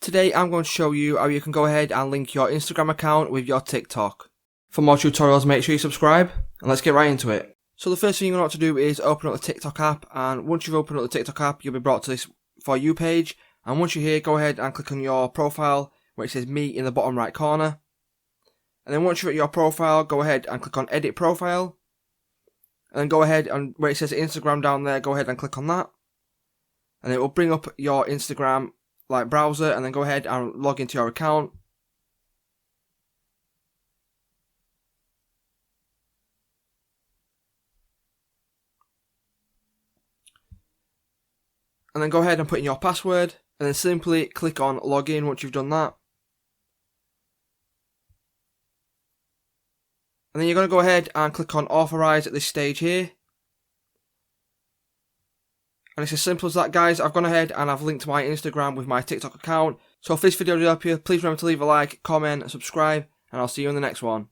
Today I'm going to show you how you can go ahead and link your Instagram account with your TikTok. For more tutorials, make sure you subscribe, and let's get right into it. So the first thing you're going to want to do is open up the TikTok app, and once you've opened up the TikTok app, you'll be brought to this For You page, and once you're here, go ahead and click on your profile where it says Me in the bottom right corner. And then once you're at your profile, go ahead and click on Edit Profile, and then go ahead and where it says Instagram down there, go ahead and click on that, and it will bring up your Instagram browser, and then go ahead and log into your account. And then go ahead and put in your password, and then simply click on login once you've done that. And then you're going to go ahead and click on authorize at this stage here. And it's as simple as that, guys. I've gone ahead and I've linked my Instagram with my TikTok account. So if this video did help you, please remember to leave a like, comment, and subscribe, and I'll see you in the next one.